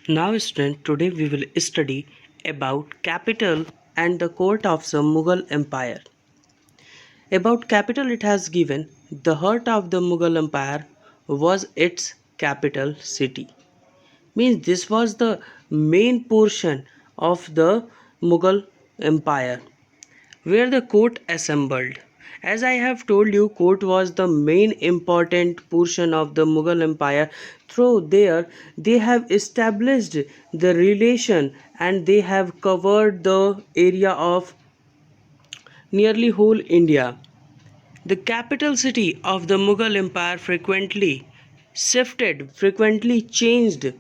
Now, student, today we will study about capital and the court of the Mughal Empire. About capital, it has given the heart of the Mughal Empire was its capital city. Means this was the main portion of the Mughal Empire where the court assembled. As I have told you, court was the main important portion of the Mughal Empire. Through there, they have established the relation and they have covered the area of nearly whole India. The capital city of the Mughal Empire frequently changed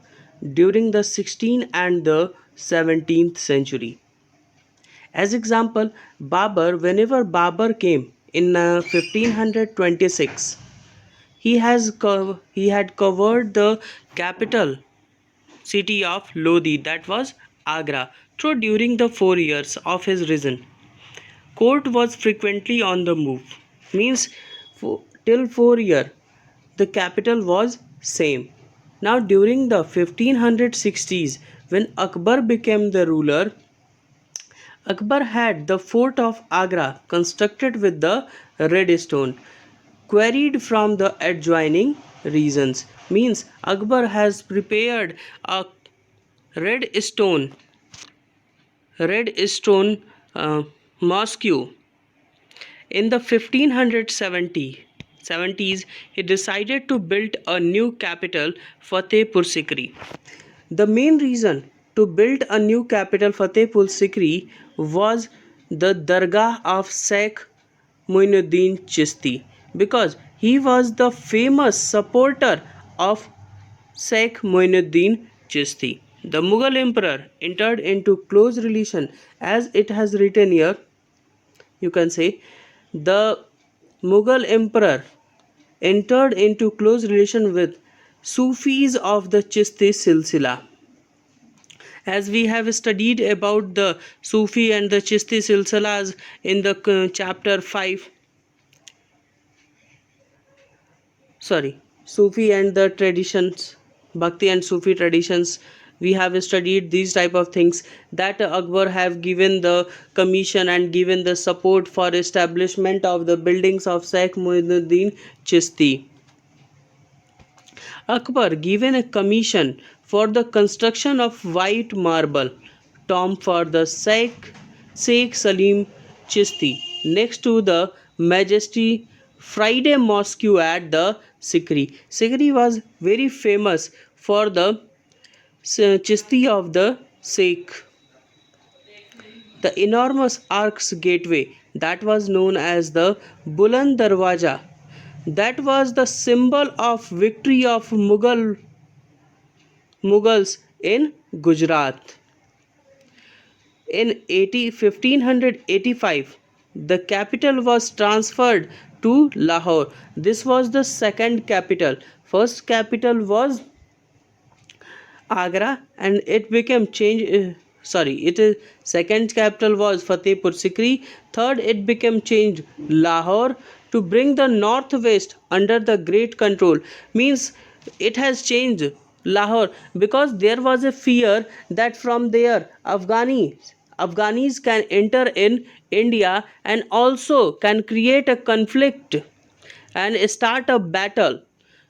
during the 16th and the 17th century. As example, whenever Babur came in 1526, he had covered the capital city of Lodi, that was Agra, through during the 4 years of his reign. Court was frequently on the move. Means till 4 year the capital was same. Now during the 1560s, when Akbar became the ruler, Akbar had the fort of Agra constructed with the red stone, quarried from the adjoining regions. Means Akbar has prepared a red stone, red stone mosque. In the 1570s, he decided to build a new capital, Fatehpur Sikri. The main reason to build a new capital, Fatehpur Sikri, was the Dargah of Sheikh Muinuddin Chishti, because he was the famous supporter of Sheikh Muinuddin Chishti. The Mughal emperor entered into close relation, as it has written here. You can say the Mughal emperor entered into close relation with Sufis of the Chishti Silsila. As we have studied about the Sufi and the Chishti Silsilas in the chapter 5, Sufi and the traditions, Bhakti and Sufi traditions, we have studied these type of things, that Akbar have given the commission and given the support for establishment of the buildings of Sheikh Muinuddin Chishti. Akbar given a commission for the construction of white marble tomb for the Sheikh Salim Chishti next to the Majesty Friday Mosque at the Sikri. Sikri was very famous for the Chishti of the Sheikh. The enormous arcs gateway that was known as the Buland Darwaja, that was the symbol of victory of Mughals in Gujarat. In 1585, the capital was transferred to Lahore. This was the second capital. First capital was Agra, and it became changed. It is second capital was Fatehpur Sikri. Third, it became changed Lahore to bring the northwest under the great control. Means it has changed Lahore because there was a fear that from there Afghanis can enter in India and also can create a conflict and start a battle.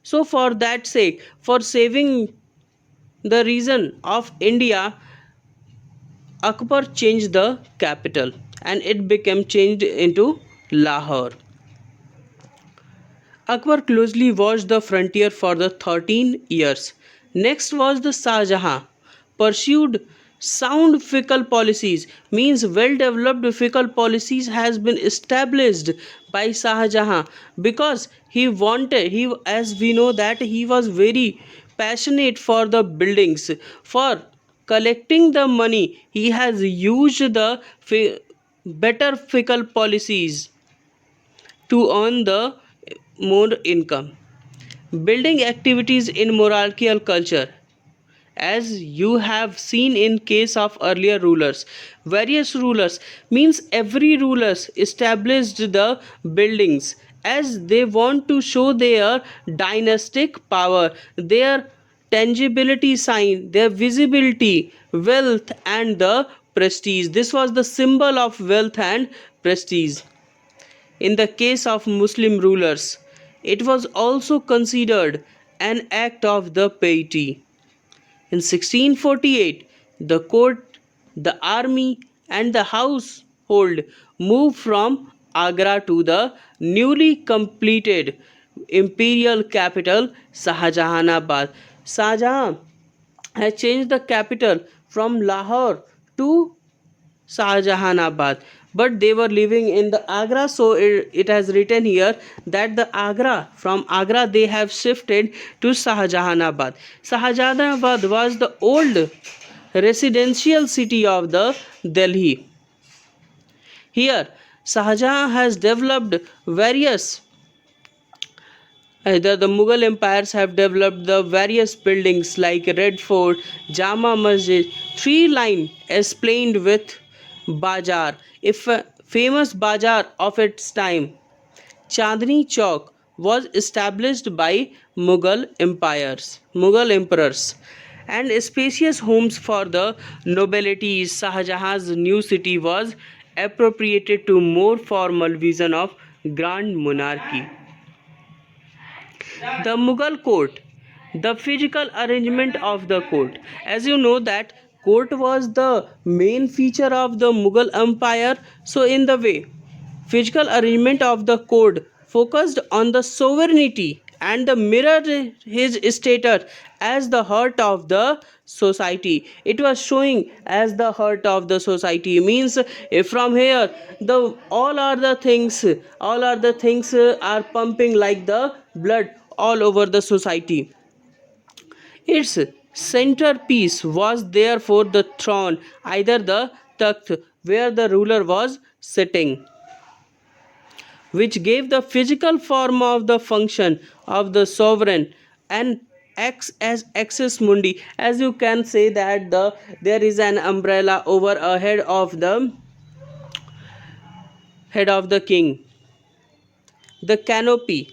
So for that sake, for saving the reason of India, Akbar changed the capital and it became changed into Lahore. Akbar closely watched the frontier for the 13 years. Next was the Shah Jahan, pursued sound fiscal policies, means well developed fiscal policies has been established by Shah Jahan, because he, as we know that he was very passionate for the buildings, for collecting the money. He has used the better fiscal policies to earn the more income. Building activities in monarchical culture, as you have seen in case of earlier rulers, various rulers, means every rulers established the buildings as they want to show their dynastic power, their tangibility sign, their visibility, wealth, and the prestige. This was the symbol of wealth and prestige. In the case of Muslim rulers, it was also considered an act of the piety. In 1648, the court, the army, and the household moved from Agra to the newly completed imperial capital Shahjahanabad. Shahjahan had changed the capital from Lahore to Shahjahanabad, but they were living in the Agra, so it has written here that the Agra, from Agra they have shifted to Shahjahanabad. Shahjahanabad was the old residential city of the Delhi. Here, Shahjahan has developed various the Mughal empires have developed the various buildings like Red Fort, Jama Masjid, three line explained with Bajar, if a famous Bajar of its time. Chandni Chowk was established by Mughal emperors, and spacious homes for the nobility. Shahjahan's new city was appropriated to more formal vision of grand monarchy. The Mughal court, the physical arrangement of the court. As you know that court was the main feature of the Mughal empire. So in the way, physical arrangement of the court focused on the sovereignty and the mirrored his status as the heart of the society. It was showing as the heart of the society, means if from here the all are the things are pumping like the blood all over the society. Its centerpiece was therefore the throne, either the takht where the ruler was sitting, which gave the physical form of the function of the sovereign, and acts as axis mundi. As you can say that there is an umbrella over a head of the king. The canopy.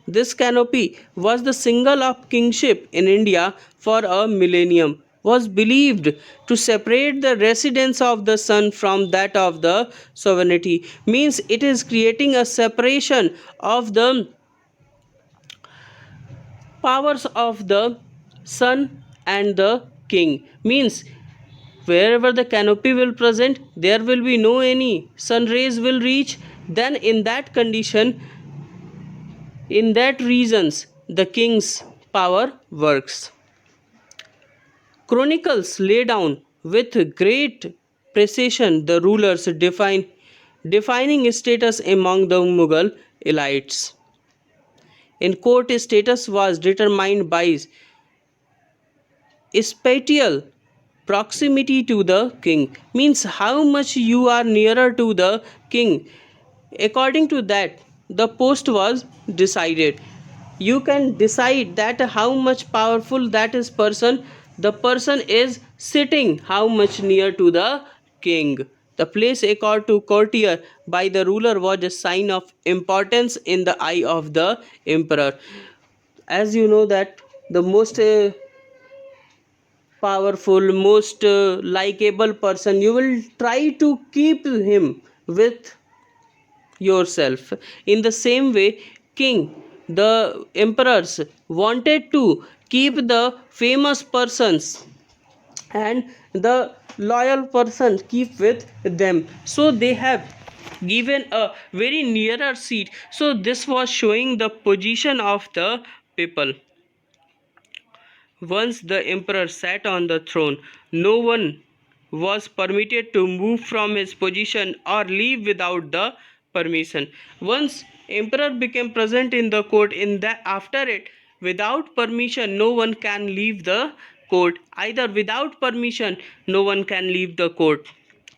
This canopy was the symbol of kingship in India for a millennium, was believed to separate the residence of the sun from that of the sovereignty. Means it is creating a separation of the powers of the sun and the king. Means wherever the canopy will present, there will be no any sun rays will reach. Then in that condition, in that reasons, the king's power works. Chronicles lay down with great precision the rulers defining status among the Mughal elites. In court, status was determined by spatial proximity to the king, means how much you are nearer to the king. According to that, the post was decided. You can decide that how much powerful that is person, the person is sitting how much near to the king. The place accorded to courtier by the ruler was a sign of importance in the eye of the emperor. As you know that the most powerful, most likable person, you will try to keep him with yourself. In the same way, king, the emperors wanted to keep the famous persons and the loyal persons keep with them. So they have given a very nearer seat. So this was showing the position of the people. Once the emperor sat on the throne, no one was permitted to move from his position or leave without the permission. Once emperor became present in the court, in that after it, without permission, no one can leave the court. Either without permission, no one can leave the court.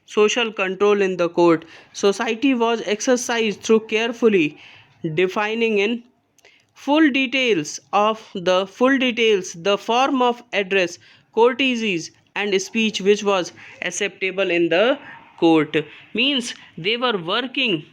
Social control in the court. Society was exercised through carefully defining in full details the form of address, courtesies, and speech which was acceptable in the court. Means they were working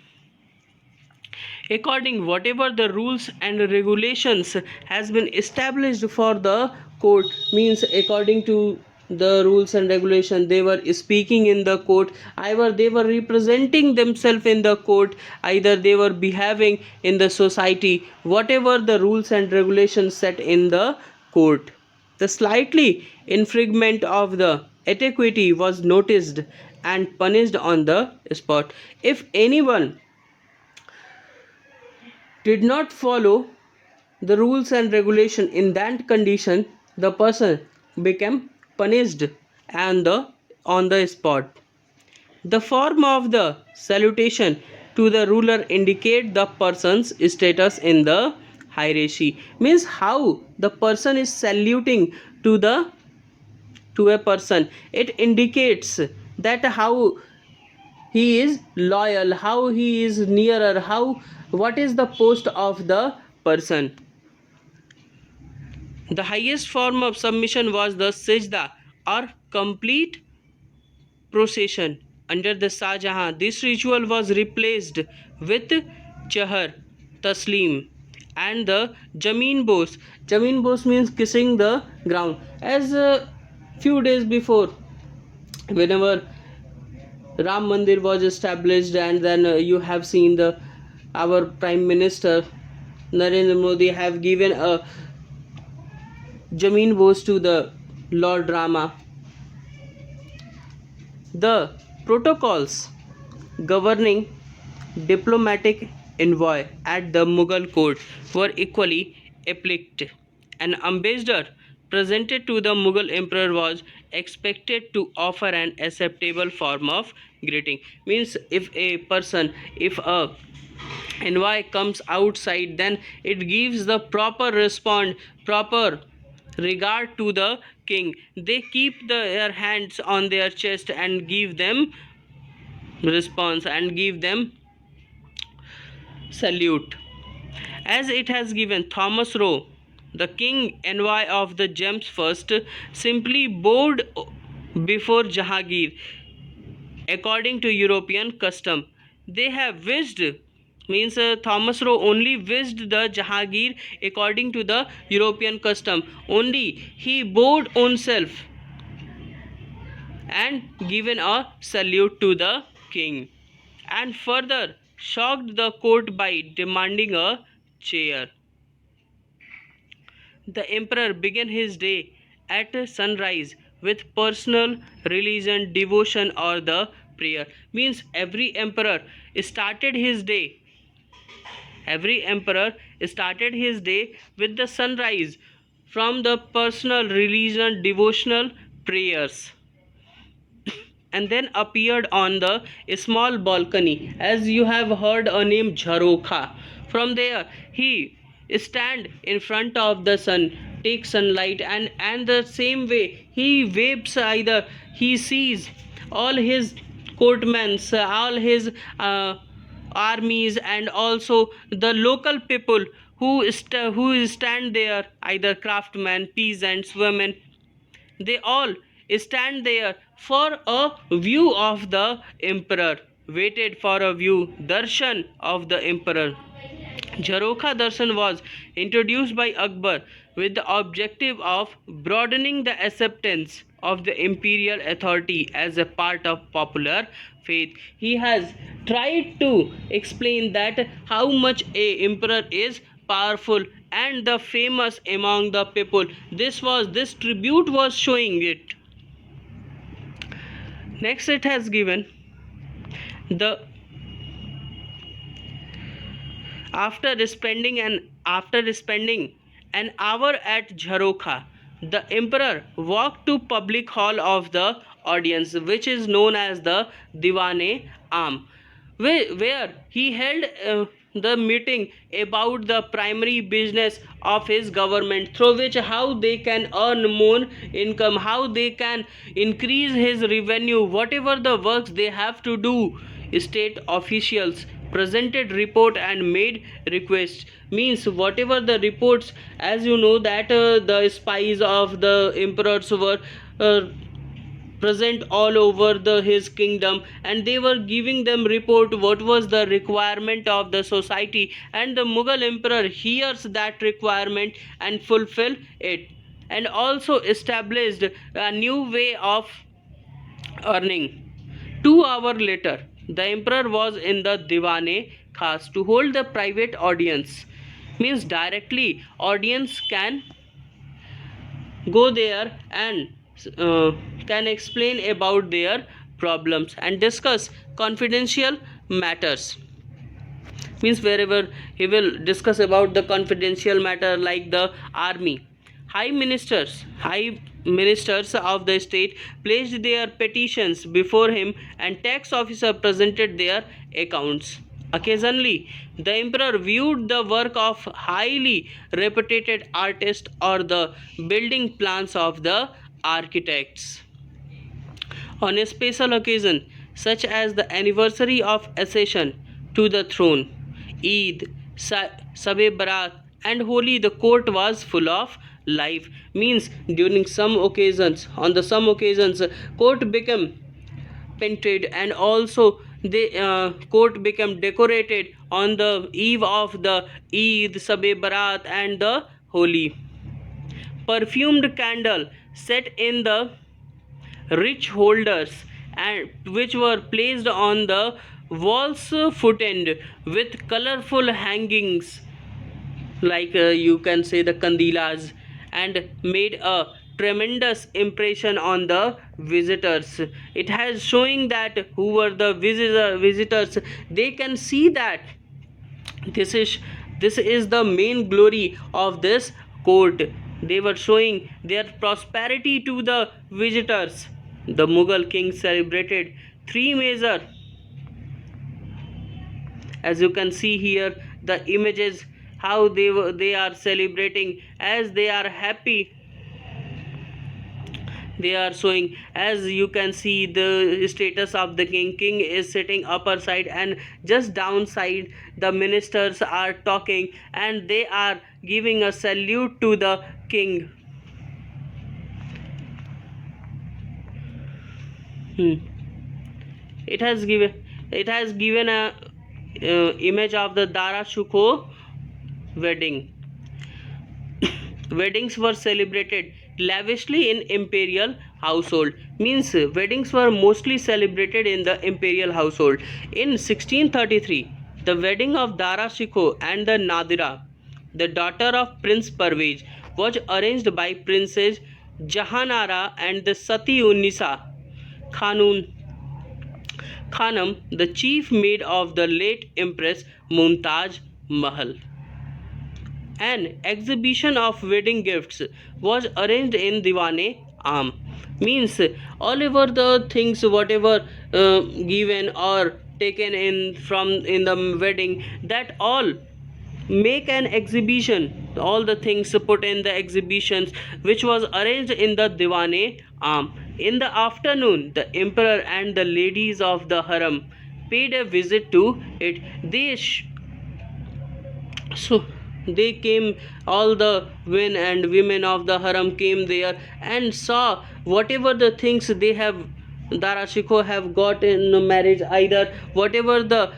according whatever the rules and regulations has been established for the court, means according to the rules and regulation they were speaking in the court, either they were representing themselves in the court, either they were behaving in the society, whatever the rules and regulations set in the court. The slightly infringement of the etiquette was noticed and punished on the spot. If anyone did not follow the rules and regulation in that condition, the person became punished and on the spot. The form of the salutation to the ruler indicate the person's status in the hierarchy, means how the person is saluting to the to a person. It indicates that how he is loyal, how he is nearer, how what is the post of the person. The highest form of submission was the sajda or complete procession. Under the Shah Jahan, this ritual was replaced with chahar, taslim, and the Jameen Bos. Jameen Bos means kissing the ground. As a few days before, whenever Ram Mandir was established, and then you have seen the our Prime Minister Narendra Modi have given a Jameen Bos to the Lord Rama. The protocols governing diplomatic envoy at the Mughal court were equally applicable. An ambassador presented to the Mughal emperor was expected to offer an acceptable form of greeting. Means if a envoy comes outside, then it gives the proper response, proper regard to the king. They keep their hands on their chest and give them response and give them salute. As it has given, Thomas Roe, the king envoy of the James I, simply bowed before Jahangir according to European custom. They have wished, means Thomas Roe only wished the Jahangir according to the European custom. Only he bowed himself and given a salute to the king, and further shocked the court by demanding a chair. The emperor began his day at sunrise with personal religion, devotion, or the prayer. Means every emperor started his day with the sunrise from the personal religion, devotional prayers, and then appeared on the small balcony. As you have heard a name Jharokha. From there he stand in front of the sun, take sunlight, and the same way he waves, either he sees all his courtmen, all his armies, and also the local people who stand there, either craftsmen, peasants, women. They all stand there for a view of the emperor, waited for a view, darshan of the emperor. Jharokha darshan was introduced by Akbar with the objective of broadening the acceptance of the imperial authority as a part of popular faith. He has tried to explain that how much a emperor is powerful and the famous among the people. This tribute was showing it. Next, it has given the after spending an hour at Jharokha, the emperor walked to public hall of the audience, which is known as the Diwane Am, where he held the meeting about the primary business of his government, through which how they can earn more income, how they can increase his revenue, whatever the works they have to do. State officials presented report and made requests. Means whatever the reports, as you know that the spies of the emperors were present all over his kingdom, and they were giving them report what was the requirement of the society, and the Mughal emperor hears that requirement and fulfill it. and also established a new way of earning. 2 hours later, the emperor was in the Diwane Khas to hold the private audience. Means directly audience can go there and uh, can explain about their problems and discuss confidential matters. Means wherever he will discuss about the confidential matter like the army. High ministers of the state placed their petitions before him, and tax officer presented their accounts. Occasionally the emperor viewed the work of highly reputed artists or the building plans of the architects. On a special occasion, such as the anniversary of accession to the throne, Eid, Sabe Barat, and Holi, the court was full of life. Means during some occasions, on the some occasions, court became painted, and also the court became decorated on the eve of the Eid, Sabe Barat, and the Holi. Perfumed candle set in the rich holders and which were placed on the walls footend with colorful hangings like you can say the kandilas, and made a tremendous impression on the visitors. It has showing that who were the visitors, they can see that this is this is the main glory of this court. They were showing their prosperity to the visitors. The Mughal king celebrated three major, as you can see here the images, how they are celebrating as they are happy. They are showing, as you can see the status of the king is sitting upper side, and just downside the ministers are talking and they are giving a salute to the king. It has given a image of the Dara Shukho wedding. Weddings were celebrated lavishly in imperial household. Means weddings were mostly celebrated in the imperial household. In 1633, the wedding of Dara Shikho and the Nadira, the daughter of Prince Parvez, was arranged by Princess Jahanara and the Sati Unnisa Khanum, the chief maid of the late Empress Mumtaz Mahal. An exhibition of wedding gifts was arranged in Diwane Am. Means all over the things whatever given or taken in from in the wedding, that all make an exhibition, all the things put in the exhibitions which was arranged in the Diwane Am. In the afternoon, the emperor and the ladies of the harem paid a visit to it. So they came, all the men and women of the harem came there and saw whatever the things they have, Dara Shikho have got in marriage, either whatever the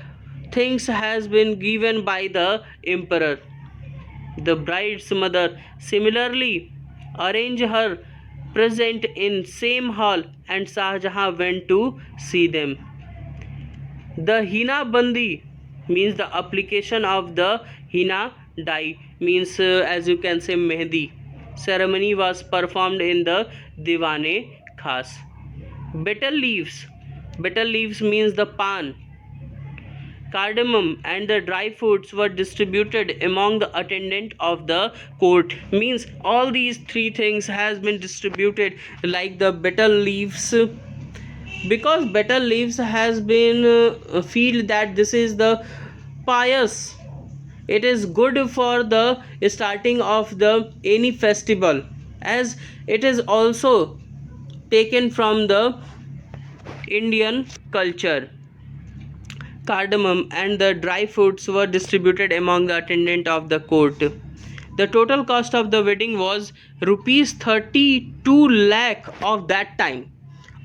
things has been given by the emperor. The bride's mother similarly arranged her present in same hall, and Shah Jahan went to see them. The Hina Bandi means the application of the Hina dye, means as you can say Mehndi ceremony was performed in the Diwane Khas. Betel leaves means the pan, cardamom, and the dry fruits were distributed among the attendant of the court. Means all these three things has been distributed, like the betel leaves, because betel leaves has been feel that this is the pious, it is good for the starting of the any festival, as it is also taken from the Indian culture. Cardamom and the dry fruits were distributed among the attendant of the court. The total cost of the wedding was rupees 32 lakh of that time,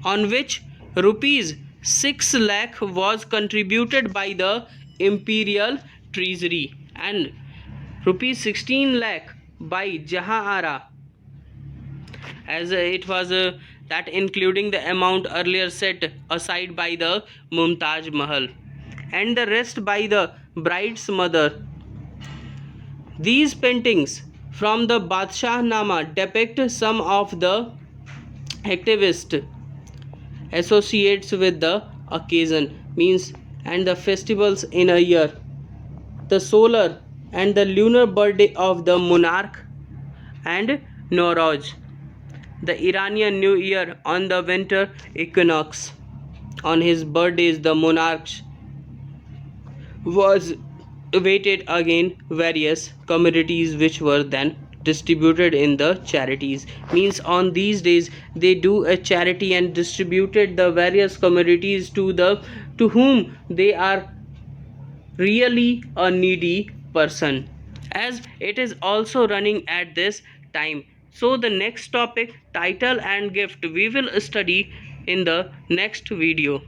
on which rupees 6 lakh was contributed by the imperial treasury and rupees 16 lakh by Jahan Ara. as it was that including the amount earlier set aside by the Mumtaz Mahal and the rest by the bride's mother. These paintings from the Badshah Nama depict some of the activist associates with the occasion means and the festivals in a year, the solar and the lunar birthday of the monarch and Nowruz, the Iranian New Year on the winter equinox. On his birthdays, the monarch was weighted again various commodities which were then distributed in the charities means on these days they do a charity and distributed the various commodities to whom they are really a needy person as it is also running at this time. So the next topic title and gift we will study in the next video.